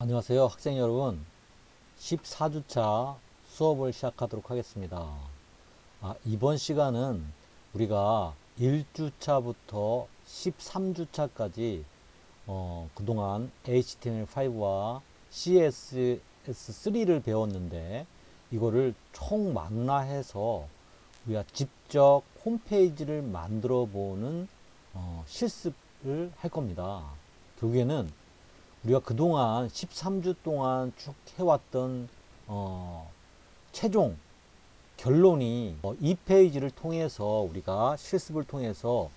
안녕하세요, 학생 여러분. 14주차 수업을 시작하도록 하겠습니다. 이번 시간은 우리가 1주차부터 13주차까지 그동안 HTML5와 CSS3를 배웠는데 이거를 총망라해서 우리가 직접 홈페이지를 만들어 보는 실습을 할 겁니다. 결국에는 우리가 그동안 13주 동안 쭉 해왔던 최종 결론이 이 페이지를 통해서 우리가 실습을 통해서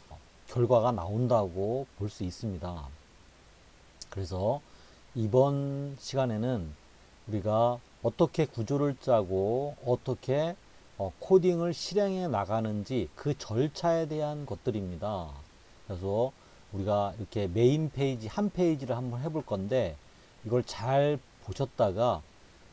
결과가 나온다고 볼 수 있습니다. 그래서 이번 시간에는 우리가 어떻게 구조를 짜고 어떻게 코딩을 실행해 나가는지 그 절차에 대한 것들입니다. 그래서 우리가 이렇게 메인 페이지 한 페이지를 한번 해볼 건데 이걸 잘 보셨다가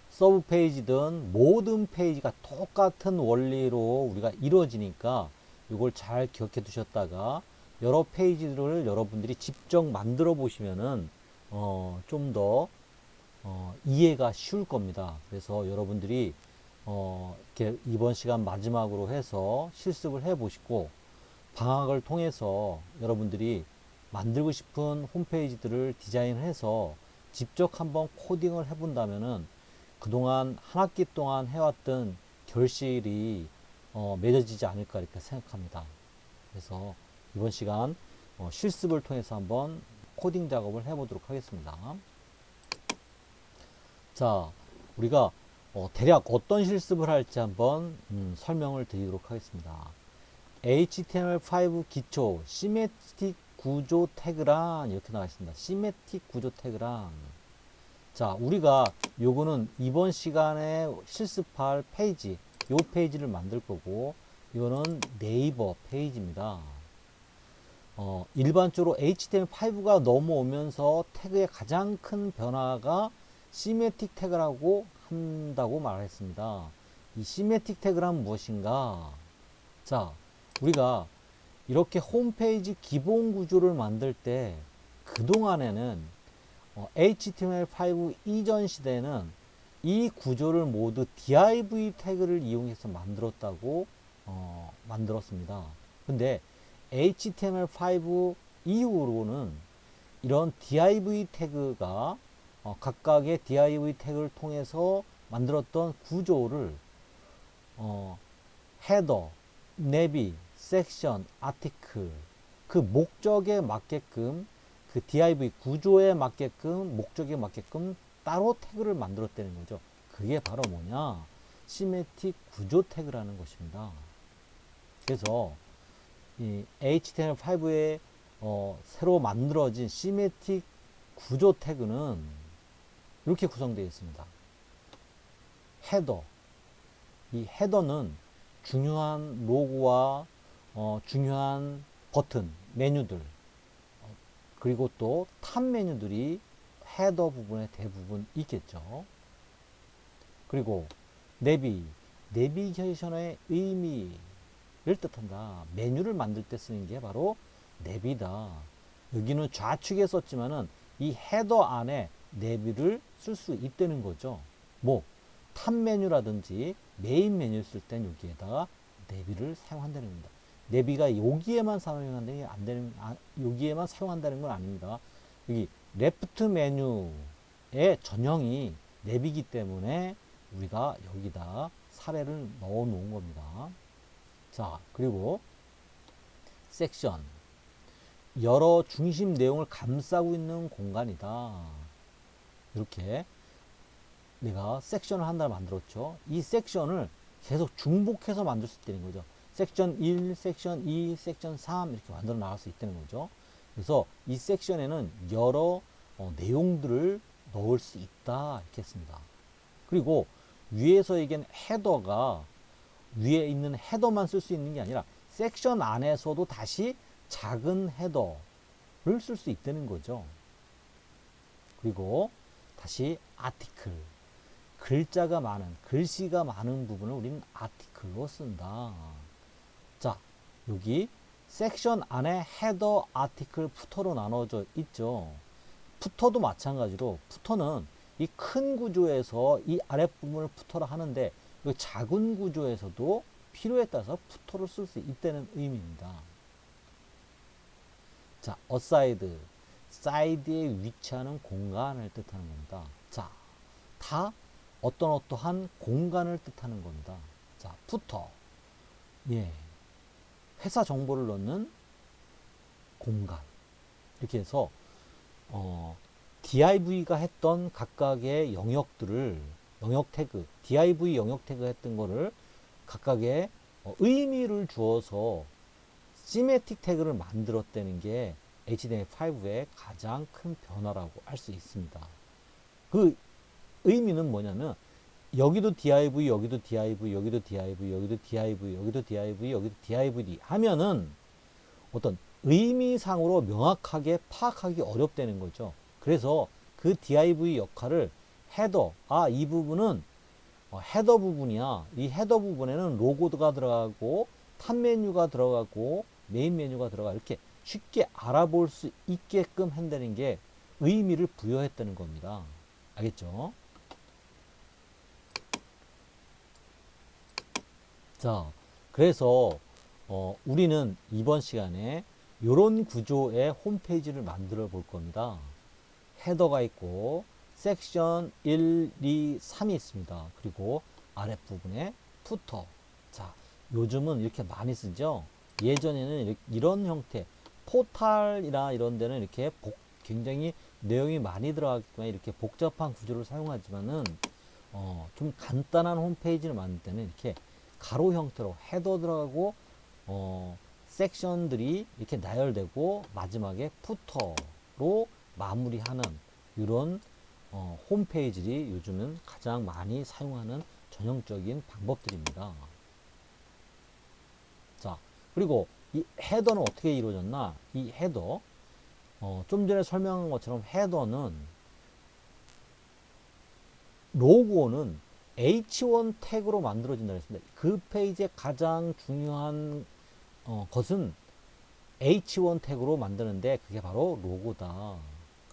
서브 페이지든 모든 페이지가 똑같은 원리로 우리가 이루어지니까 이걸 잘 기억해 두셨다가 여러 페이지들을 여러분들이 직접 만들어 보시면은 좀 더 이해가 쉬울 겁니다. 그래서 여러분들이 이렇게 이번 시간 마지막으로 해서 실습을 해 보시고 방학을 통해서 여러분들이 만들고 싶은 홈페이지들을 디자인해서 직접 한번 코딩을 해본다면은 그동안 한 학기 동안 해왔던 결실이 맺어지지 않을까 이렇게 생각합니다. 그래서 이번 시간 실습을 통해서 한번 코딩 작업을 해보도록 하겠습니다. 자, 우리가 대략 어떤 실습을 할지 한번 설명을 드리도록 하겠습니다. HTML5 기초 시메틱 구조 태그란 이렇게 나와 있습니다. 시메틱 구조 태그란. 자, 우리가 요거는 이번 시간에 실습할 페이지, 요 페이지를 만들 거고 이거는 네이버 페이지입니다. 일반적으로 HTML5가 넘어오면서 태그의 가장 큰 변화가 시메틱 태그라고 한다고 말했습니다. 이 시메틱 태그란 무엇인가? 자, 우리가 이렇게 홈페이지 기본 구조를 만들 때 그동안에는 HTML5 이전 시대에는 이 구조를 모두 div 태그를 이용해서 만들었다고 만들었습니다. 근데 HTML5 이후로는 이런 div 태그가 각각의 div 태그를 통해서 만들었던 구조를 헤더, 내비, 섹션, 아티클 그 목적에 맞게끔 그 div 구조에 맞게끔 목적에 맞게끔 따로 태그를 만들었다는 거죠. 그게 바로 뭐냐? 시메틱 구조 태그라는 것입니다. 그래서 이 HTML5에 새로 만들어진 시메틱 구조 태그는 이렇게 구성되어 있습니다. 헤더. 이 헤더는 중요한 로고와 중요한 버튼, 메뉴들 그리고 또 탑 메뉴들이 헤더 부분에 대부분 있겠죠. 그리고 내비게이션의 의미를 뜻한다. 메뉴를 만들 때 쓰는 게 바로 내비다. 여기는 좌측에 썼지만은 이 헤더 안에 내비를 쓸 수 있다는 거죠. 뭐 탑 메뉴라든지 메인 메뉴 쓸 땐 여기에다가 내비를 사용한다는 겁니다. 내비가 여기에만 사용한다는 게 안 되는, 여기에만 사용한다는 건 아닙니다. 여기 레프트 메뉴의 전형이 내비이기 때문에 우리가 여기다 사례를 넣어 놓은 겁니다. 자, 그리고 섹션. 여러 중심 내용을 감싸고 있는 공간이다. 이렇게 내가 섹션을 하나 만들었죠. 이 섹션을 계속 중복해서 만들 수 있다는 거죠. 섹션 1, 섹션 2, 섹션 3 이렇게 만들어 나갈 수 있다는 거죠. 그래서 이 섹션에는 여러 내용들을 넣을 수 있다 이렇게 했습니다. 그리고 위에서 얘기한 헤더가 위에 있는 헤더만 쓸 수 있는 게 아니라 섹션 안에서도 다시 작은 헤더를 쓸 수 있다는 거죠. 그리고 다시 아티클. 글자가 많은, 글씨가 많은 부분을 우리는 아티클로 쓴다. 자, 여기 섹션 안에 헤더, 아티클, 푸터로 나눠져 있죠. 푸터도 마찬가지로 푸터는 이 큰 구조에서 이 아랫부분을 푸터라 하는데 이 작은 구조에서도 필요에 따라서 푸터를 쓸 수 있다는 의미입니다. 자, aside, 사이드에 위치하는 공간을 뜻하는 겁니다. 자, 다 어떠한 공간을 뜻하는 겁니다. 자, 푸터, 예, 회사 정보를 넣는 공간. 이렇게 해서 DIV가 했던 각각의 영역들을 영역 태그, div 영역 태그 했던 거를 각각의 의미를 주어서 시메틱 태그를 만들었다는 게 HTML5의 가장 큰 변화라고 할 수 있습니다. 그 의미는 뭐냐면 여기도 div, 여기도 div, 여기도 div, 여기도 div, 여기도 div, 여기도 divd 하면은 어떤 의미상으로 명확하게 파악하기 어렵다는 거죠. 그래서 그 div 역할을 헤더, 이 부분은 헤더 부분이야. 이 헤더 부분에는 로고가 들어가고 탑 메뉴가 들어가고 메인 메뉴가 들어가 이렇게 쉽게 알아볼 수 있게끔 한다는 게 의미를 부여했다는 겁니다. 알겠죠? 자, 그래서 우리는 이번 시간에 이런 구조의 홈페이지를 만들어 볼 겁니다. 헤더가 있고 섹션 1, 2, 3이 있습니다. 그리고 아랫부분에 푸터. 자, 요즘은 이렇게 많이 쓰죠. 예전에는 이런 형태, 포탈이나 이런 데는 이렇게 굉장히 내용이 많이 들어가기 때문에 이렇게 복잡한 구조를 사용하지만은 좀 간단한 홈페이지를 만들 때는 이렇게 가로 형태로 헤더 들어가고 섹션들이 이렇게 나열되고 마지막에 푸터로 마무리하는 이런 홈페이지들이 요즘은 가장 많이 사용하는 전형적인 방법들입니다. 자, 그리고 이 헤더는 어떻게 이루어졌나? 이 헤더, 좀 전에 설명한 것처럼 헤더는 로고는 H1 태그로 만들어진다고 했습니다. 그 페이지의 가장 중요한 것은 H1 태그로 만드는데 그게 바로 로고다.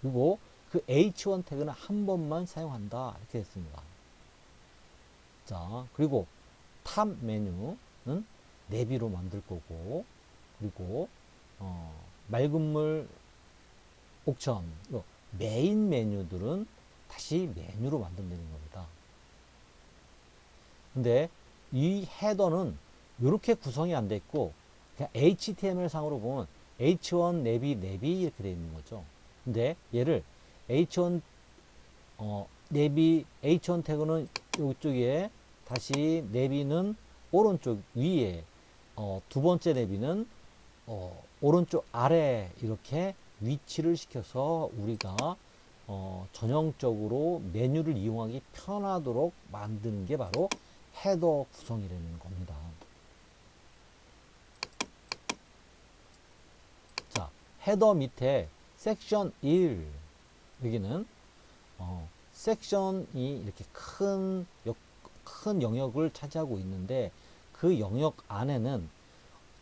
그리고 그 H1 태그는 한 번만 사용한다. 이렇게 했습니다. 자, 그리고 탑 메뉴는 내비로 만들 거고, 그리고 맑은 물 옥천, 메인 메뉴들은 다시 메뉴로 만든다는 겁니다. 근데 이 헤더는 이렇게 구성이 안 돼 있고 그냥 HTML 상으로 보면 H1 내비 이렇게 되어 있는 거죠. 근데 얘를 H1 내비 H1 태그는 이쪽에 다시 내비는 오른쪽 위에 두 번째 내비는 오른쪽 아래 이렇게 위치를 시켜서 우리가 전형적으로 메뉴를 이용하기 편하도록 만드는 게 바로 헤더 구성이라는 겁니다. 자, 헤더 밑에 섹션 1 여기는 섹션이 이렇게 큰 영역을 차지하고 있는데 그 영역 안에는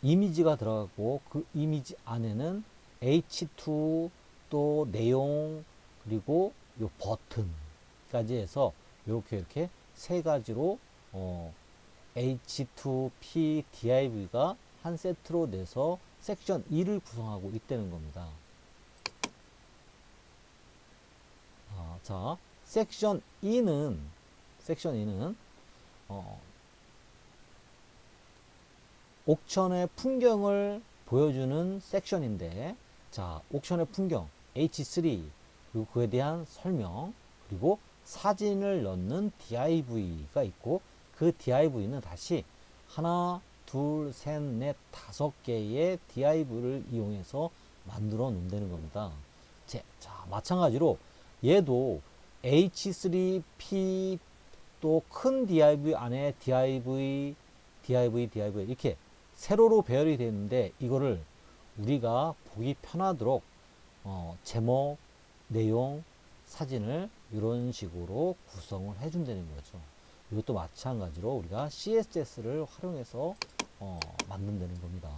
이미지가 들어가고 그 이미지 안에는 H2 또 내용 그리고 요 버튼까지 해서 이렇게 세 가지로 H2P div가 한 세트로 내서 섹션 2를 구성하고 있다는 겁니다. 자, 섹션 2는 옥천의 풍경을 보여주는 섹션인데, 자, 옥천의 풍경 H3 그리고 그에 대한 설명 그리고 사진을 넣는 div가 있고 그 div는 다시 하나, 둘, 셋, 넷, 다섯 개의 div를 이용해서 만들어 놓는다는 겁니다. 자, 마찬가지로 얘도 H3P 또 큰 div 안에 div 이렇게 세로로 배열이 되어 있는데 이거를 우리가 보기 편하도록 제목, 내용, 사진을 이런 식으로 구성을 해준다는 거죠. 이것도 마찬가지로 우리가 CSS를 활용해서 만든다는 겁니다.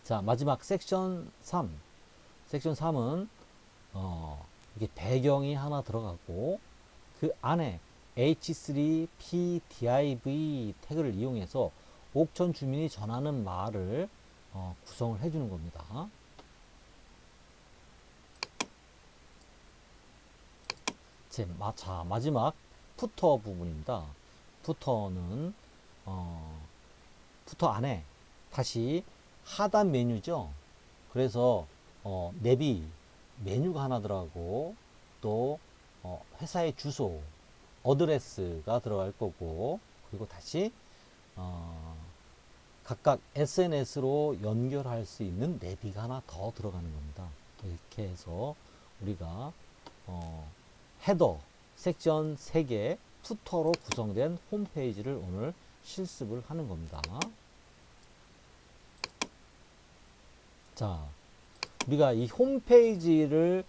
자, 마지막 섹션 3. 섹션 3은 이렇게 배경이 하나 들어가고 그 안에 h3pdiv 태그를 이용해서 옥천 주민이 전하는 말을 구성을 해주는 겁니다. 자, 마지막 푸터 부분입니다. 푸터는 푸터 안에 다시 하단 메뉴죠. 그래서 내비 메뉴가 하나 들어가고 또 회사의 주소 어드레스가 들어갈 거고, 그리고 다시 각각 SNS로 연결할 수 있는 내비가 하나 더 들어가는 겁니다. 이렇게 해서 우리가 헤더 섹션 3개 푸터로 구성된 홈페이지를 오늘 실습을 하는 겁니다. 자, 우리가 이 홈페이지를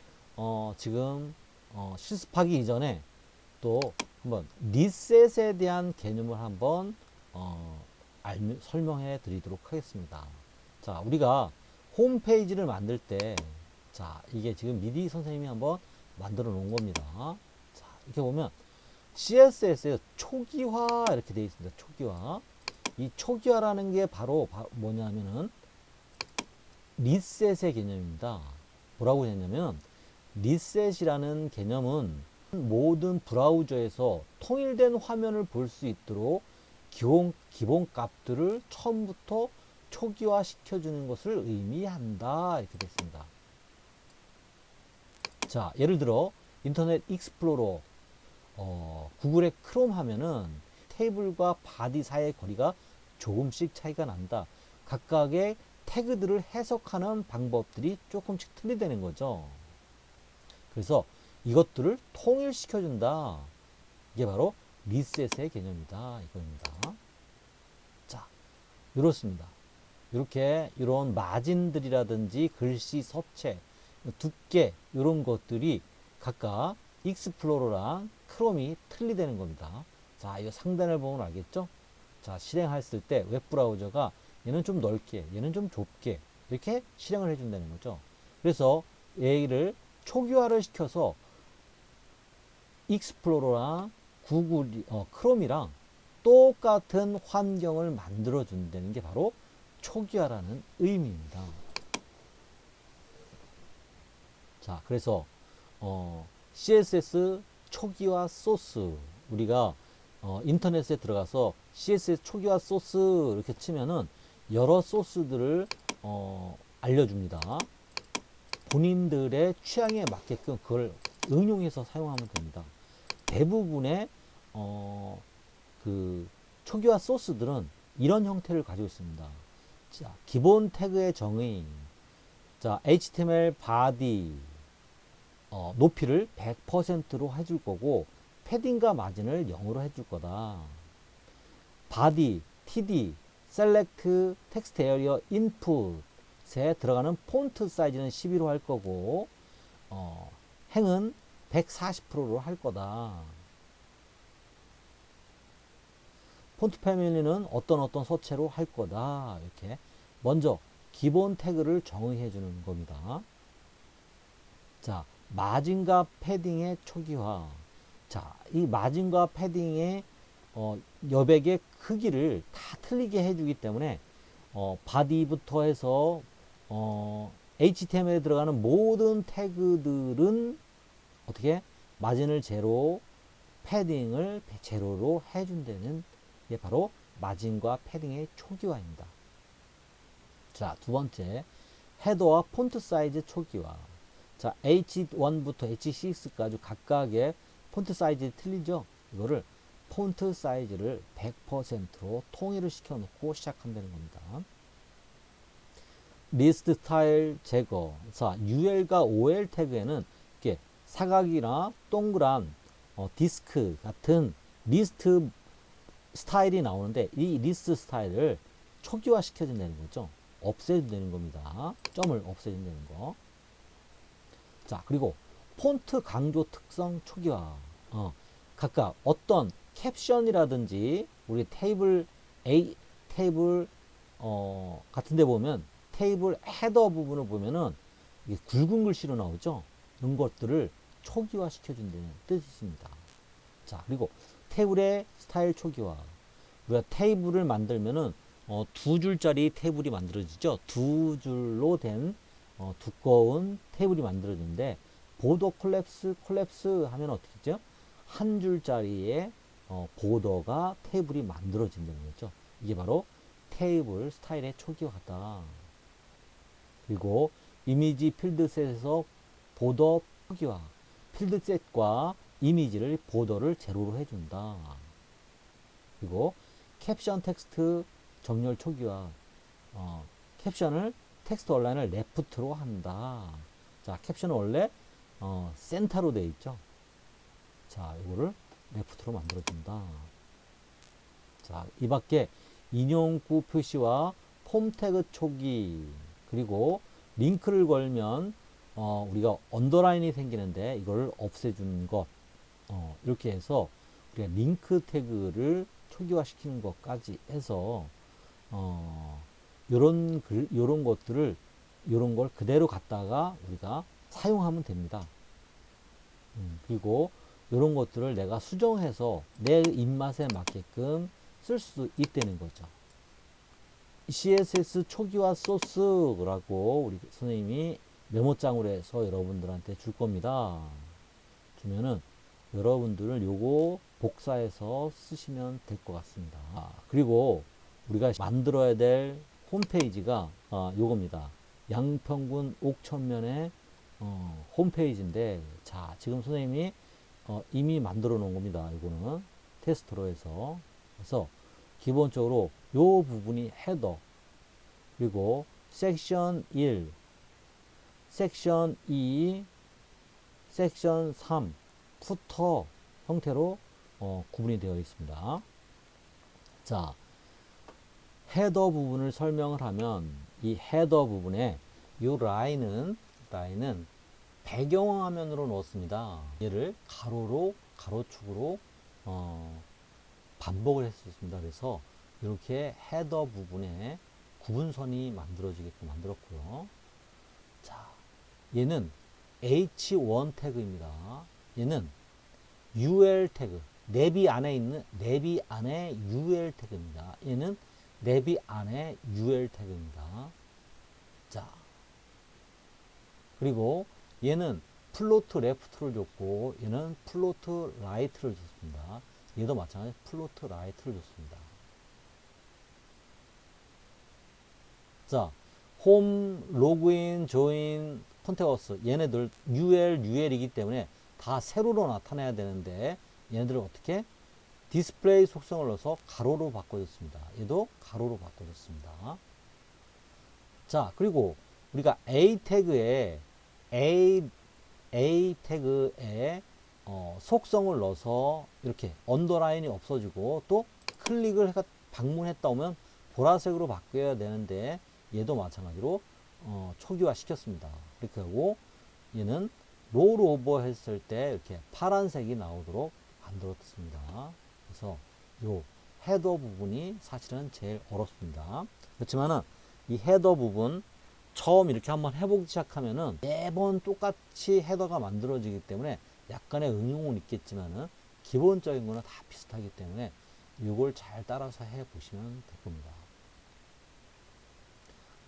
지금 실습하기 이전에 또 한번 리셋에 대한 개념을 한번 설명해 드리도록 하겠습니다. 자, 우리가 홈페이지를 만들 때, 자, 이게 지금 미디 선생님이 한번 만들어 놓은 겁니다. 자, 이렇게 보면 CSS에 초기화 이렇게 되어 있습니다. 초기화. 이 초기화라는 게 바로 뭐냐면은 리셋의 개념입니다. 뭐라고 했냐면 리셋이라는 개념은 모든 브라우저에서 통일된 화면을 볼 수 있도록 기본 값들을 처음부터 초기화 시켜주는 것을 의미한다. 이렇게 됐습니다. 자, 예를 들어 인터넷 익스플로러 구글의 크롬 하면은 테이블과 바디 사이의 거리가 조금씩 차이가 난다. 각각의 태그들을 해석하는 방법들이 조금씩 틀리다는 거죠. 그래서 이것들을 통일시켜준다. 이게 바로 리셋의 개념이다. 이겁니다. 자, 이렇습니다. 이렇게 이런 마진들이라든지 글씨 서체, 두께 이런 것들이 각각 익스플로러랑 크롬이 틀리다는 겁니다. 자, 이 상단을 보면 알겠죠? 자, 실행했을 때 웹브라우저가 얘는 좀 넓게, 얘는 좀 좁게 이렇게 실행을 해준다는 거죠. 그래서 얘를 초기화를 시켜서 익스플로러랑 구글, 크롬이랑 똑같은 환경을 만들어 준다는 게 바로 초기화라는 의미입니다. 자, 그래서 CSS 초기화 소스, 우리가 인터넷에 들어가서 CSS 초기화 소스 이렇게 치면은 여러 소스들을 알려줍니다. 본인들의 취향에 맞게끔 그걸 응용해서 사용하면 됩니다. 대부분의 그 초기화 소스들은 이런 형태를 가지고 있습니다. 자, 기본 태그의 정의, 자, HTML 바디 높이를 100%로 해줄 거고 패딩과 마진을 0으로 해줄 거다. 바디, TD, 셀렉트, 텍스트 에리어, 인풋에 들어가는 폰트 사이즈는 12로 할 거고 행은 140%로 할 거다. 폰트 패밀리는 어떤 서체로 할 거다. 이렇게 먼저 기본 태그를 정의해 주는 겁니다. 자, 마진과 패딩의 초기화. 자, 이 마진과 패딩의 여백의 크기를 다 틀리게 해주기 때문에 바디부터 해서 HTML에 들어가는 모든 태그들은 어떻게 마진을 제로, 패딩을 제로로 해준다는 게 바로 마진과 패딩의 초기화입니다. 자, 두 번째, 헤더와 폰트 사이즈 초기화. 자, H1부터 H6까지 각각의 폰트 사이즈 틀리죠? 이거를 폰트 사이즈를 100%로 통일을 시켜놓고 시작한다는 겁니다. 리스트 스타일 제거. 자, UL과 OL 태그에는 이렇게 사각이나 동그란 디스크 같은 리스트 스타일이 나오는데 이 리스트 스타일을 초기화 시켜준다는 거죠. 없애준다는 겁니다. 점을 없애준다는 거. 자, 그리고 폰트 강조 특성 초기화. 각각 어떤 캡션이라든지 우리 테이블 같은 데 보면 테이블 헤더 부분을 보면은 이게 굵은 글씨로 나오죠. 이런 것들을 초기화 시켜준다는 뜻입니다. 자, 그리고 테이블의 스타일 초기화. 우리가 테이블을 만들면은 두 줄짜리 테이블이 만들어지죠. 두 줄로 된 두꺼운 테이블이 만들어지는데 보더 콜랩스 하면 어떻게 되죠? 한 줄짜리의 보더가 테이블이 만들어진다는 거죠. 이게 바로 테이블 스타일의 초기화다. 그리고 이미지 필드셋에서 보더 초기화. 필드셋과 이미지를 보더를 제로로 해준다. 그리고 캡션 텍스트 정렬 초기화. 캡션을 텍스트 온라인을 레프트로 한다. 자, 캡션은 원래 센터로 되어 있죠. 자, 이거를 레프트로 만들어준다. 자, 이 밖에 인용구 표시와 폼 태그 초기, 그리고 링크를 걸면 우리가 언더라인이 생기는데 이걸 없애주는 것, 이렇게 해서 우리가 링크 태그를 초기화 시키는 것까지 해서 요런 것들을 요런 걸 그대로 갖다가 우리가 사용하면 됩니다. 그리고 요런 것들을 내가 수정해서 내 입맛에 맞게끔 쓸 수 있다는 거죠. CSS 초기화 소스라고 우리 선생님이 메모장으로 해서 여러분들한테 줄 겁니다. 주면은 여러분들은 요거 복사해서 쓰시면 될 것 같습니다. 그리고 우리가 만들어야 될 홈페이지가 요겁니다. 양평군 옥천면의 홈페이지인데, 자, 지금 선생님이 이미 만들어 놓은 겁니다. 이거는 테스트로 해서. 그래서 기본적으로 요 부분이 헤더, 그리고 섹션 1, 섹션 2, 섹션 3, 푸터 형태로 구분이 되어 있습니다. 자, 헤더 부분을 설명을 하면 이 헤더 부분에 이 라인은 배경화면으로 넣었습니다. 얘를 가로로 가로축으로 반복을 했었습니다. 그래서 이렇게 헤더 부분에 구분선이 만들어지게끔 만들었고요. 자, 얘는 H1 태그입니다. 얘는 UL 태그, 내비 안에 있는 내비 안에 UL 태그입니다. 얘는 내비 안에 UL 태그입니다. 자, 그리고 얘는 플로트 레프트를 줬고 얘는 플로트 라이트를 줬습니다. 얘도 마찬가지 플로트 라이트를 줬습니다. 자, 홈, 로그인, 조인, 콘테거스 얘네들 UL이기 때문에 다 세로로 나타내야 되는데 얘네들을 어떻게 디스플레이 속성을 넣어서 가로로 바꿔줬습니다. 얘도 가로로 바꿔줬습니다. 자, 그리고 우리가 A 태그에 속성을 넣어서 이렇게 언더라인이 없어지고 또 클릭을 해가 방문했다 오면 보라색으로 바뀌어야 되는데 얘도 마찬가지로 초기화 시켰습니다. 이렇게 하고 얘는 롤 오버 했을 때 이렇게 파란색이 나오도록 만들었습니다. 그래서 요 헤더 부분이 사실은 제일 어렵습니다. 그렇지만은 이 헤더 부분 처음 이렇게 한번 해보기 시작하면은 매번 똑같이 헤더가 만들어지기 때문에 약간의 응용은 있겠지만은 기본적인 거는 다 비슷하기 때문에 이걸 잘 따라서 해 보시면 될 겁니다.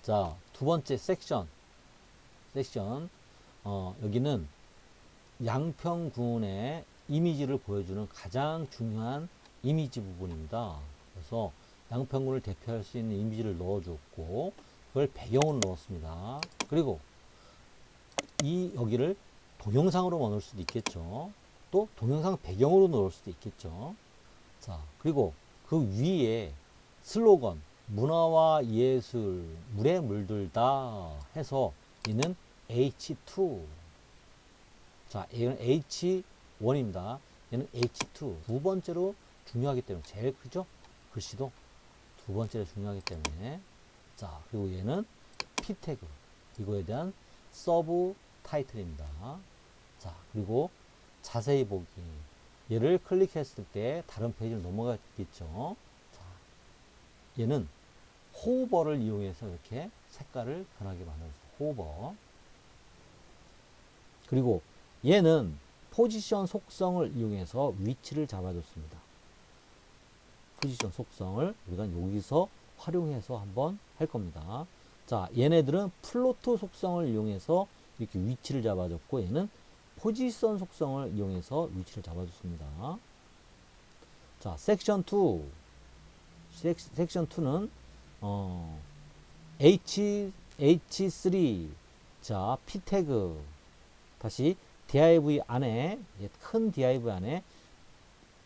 자, 두 번째 섹션 여기는 양평군의 이미지를 보여주는 가장 중요한 이미지 부분입니다. 그래서 양평군을 대표할 수 있는 이미지를 넣어줬고 그걸 배경으로 넣었습니다. 그리고 여기를 동영상으로 넣을 수도 있겠죠. 또 동영상 배경으로 넣을 수도 있겠죠. 자, 그리고 그 위에 슬로건 문화와 예술 물에 물들다 해서 얘는 H2. 자, 얘는 H1입니다. 얘는 H2. 두 번째로 중요하기 때문에 제일 크죠? 글씨도 두 번째로 중요하기 때문에. 자, 그리고 얘는 P 태그. 이거에 대한 서브 타이틀입니다. 자, 그리고 자세히 보기. 얘를 클릭했을 때 다른 페이지로 넘어가겠죠. 자, 얘는 호버를 이용해서 이렇게 색깔을 변하게 만들어서 호버. 그리고 얘는 포지션 속성을 이용해서 위치를 잡아줬습니다. 포지션 속성을 우리가 여기서 활용해서 한번 할 겁니다. 자, 얘네들은 플로트 속성을 이용해서 이렇게 위치를 잡아줬고, 얘는 포지션 속성을 이용해서 위치를 잡아줬습니다. 자, 섹션 2. 섹션 2는 H3. 자, P 태그. 다시 div 안에, 큰 div 안에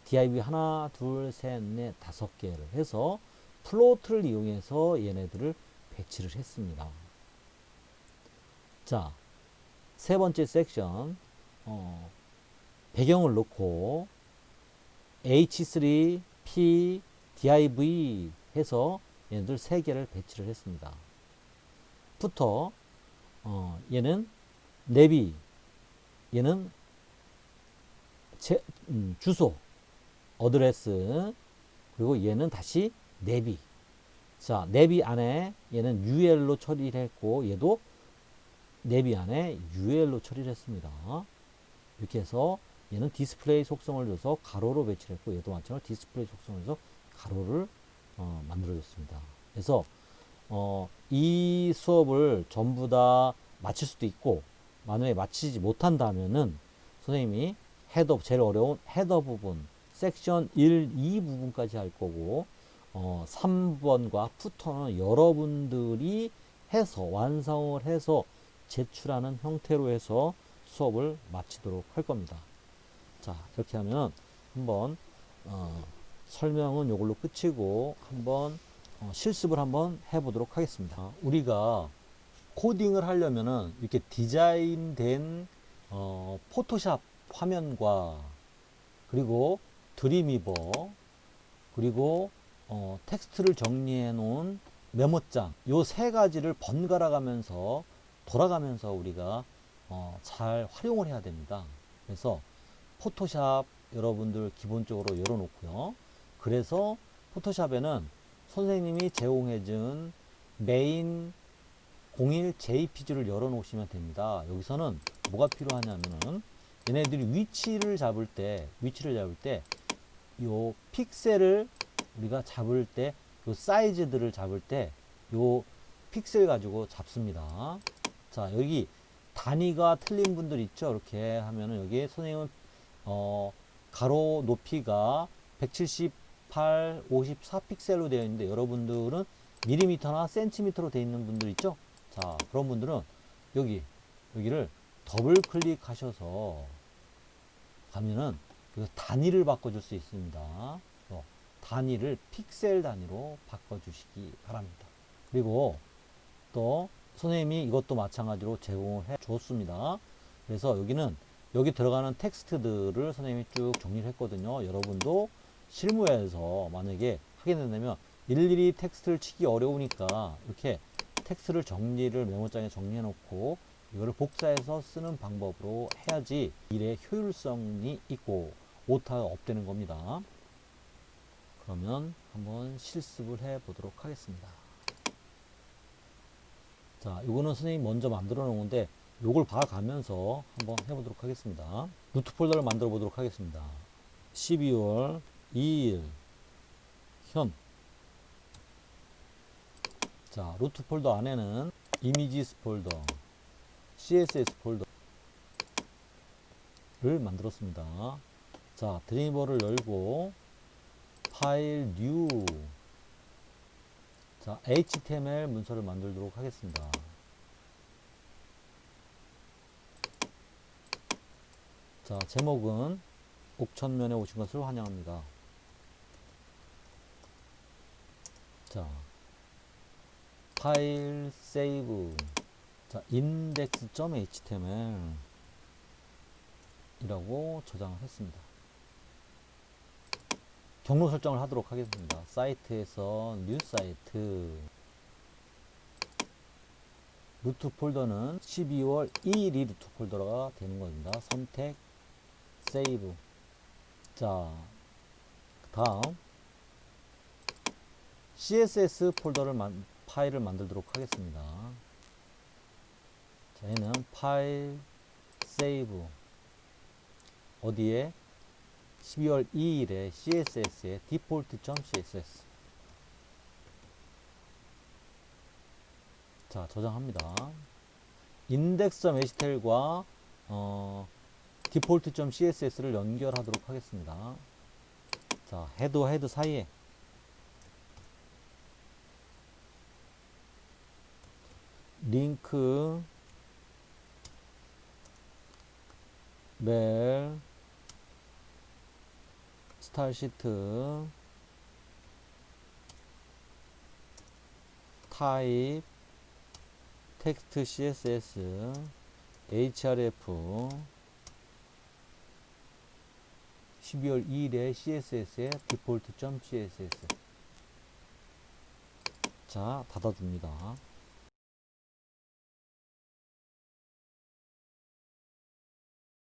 div 하나, 둘, 셋, 넷, 5개를 해서 플로트를 이용해서 얘네들을 배치를 했습니다. 자, 세 번째 섹션, 배경을 넣고 H3, P, div 해서 얘네들 3개를 배치를 했습니다. 부터 얘는 내비, 얘는 주소, 어드레스, 그리고 얘는 다시 내비. 자, 내비 안에 얘는 UL로 처리를 했고, 얘도 내비 안에 UL로 처리를 했습니다. 이렇게 해서 얘는 디스플레이 속성을 줘서 가로로 배치를 했고, 얘도 마찬가지로 디스플레이 속성을 줘서 가로를 만들어줬습니다. 그래서 이 수업을 전부 다 마칠 수도 있고, 만약에 마치지 못한다면은 선생님이 헤더, 제일 어려운 헤더 부분, 섹션 1, 2 부분까지 할 거고, 3번과 푸터는 여러분들이 해서 완성을 해서 제출하는 형태로 해서 수업을 마치도록 할 겁니다. 자, 이렇게 하면 한번 설명은 이걸로 끝이고, 한번 실습을 한번 해보도록 하겠습니다. 우리가 코딩을 하려면은 이렇게 디자인된 포토샵 화면과, 그리고 드림위버, 그리고 텍스트를 정리해 놓은 메모장, 요 3가지를 번갈아 가면서 돌아가면서 우리가 잘 활용을 해야 됩니다. 그래서 포토샵 여러분들 기본적으로 열어 놓고요. 그래서 포토샵에는 선생님이 제공해 준 메인 01 JPG를 열어 놓으시면 됩니다. 여기서는 뭐가 필요하냐면은 얘네들이 위치를 잡을 때 요 픽셀을 우리가 잡을 때, 요 사이즈들을 잡을 때 요 픽셀 가지고 잡습니다. 자, 여기 단위가 틀린 분들 있죠? 이렇게 하면은 여기에 선생님은 가로 높이가 178, 54 픽셀로 되어 있는데, 여러분들은 밀리미터나 센티미터로 되어 있는 분들 있죠? 자, 그런 분들은 여기를 더블 클릭하셔서 가면은 단위를 바꿔줄 수 있습니다. 단위를 픽셀 단위로 바꿔주시기 바랍니다. 그리고 또 선생님이 이것도 마찬가지로 제공을 해 줬습니다. 그래서 여기 들어가는 텍스트들을 선생님이 쭉 정리를 했거든요. 여러분도 실무에서 만약에 하게 된다면 일일이 텍스트를 치기 어려우니까 이렇게 텍스트를 정리를 메모장에 정리해 놓고 이거를 복사해서 쓰는 방법으로 해야지 일의 효율성이 있고 오타가 없다는 겁니다. 그러면 한번 실습을 해 보도록 하겠습니다. 자, 이거는 선생님이 먼저 만들어 놓은데 요걸 봐가면서 한번 해보도록 하겠습니다. 루트 폴더를 만들어 보도록 하겠습니다. 12월 2일 현. 자, 루트 폴더 안에는 이미지스 폴더, CSS 폴더를 만들었습니다. 자, 드림위버를 열고 파일 뉴. 자, HTML 문서를 만들도록 하겠습니다. 자, 제목은 옥천면에 오신 것을 환영합니다. 자, 파일 세이브. 자, index.html 이라고 저장을 했습니다. 경로 설정을 하도록 하겠습니다. 사이트에서 뉴 사이트. 루트 폴더는 12월 2일이 루트 폴더가 되는 겁니다. 선택 세이브. 자, 다음 CSS 폴더를 파일을 만들도록 하겠습니다. 자, 얘는 파일 세이브. 어디에? 12월 2일에 CSS의 default.css. 자, 저장합니다. index.html과 default.css를 연결하도록 하겠습니다. 자, 헤드와 헤드 사이에 링크 멜 스타일 시트 타입 텍스트 CSS href 12월 2일에 CSS의 default.css. 자, 닫아줍니다.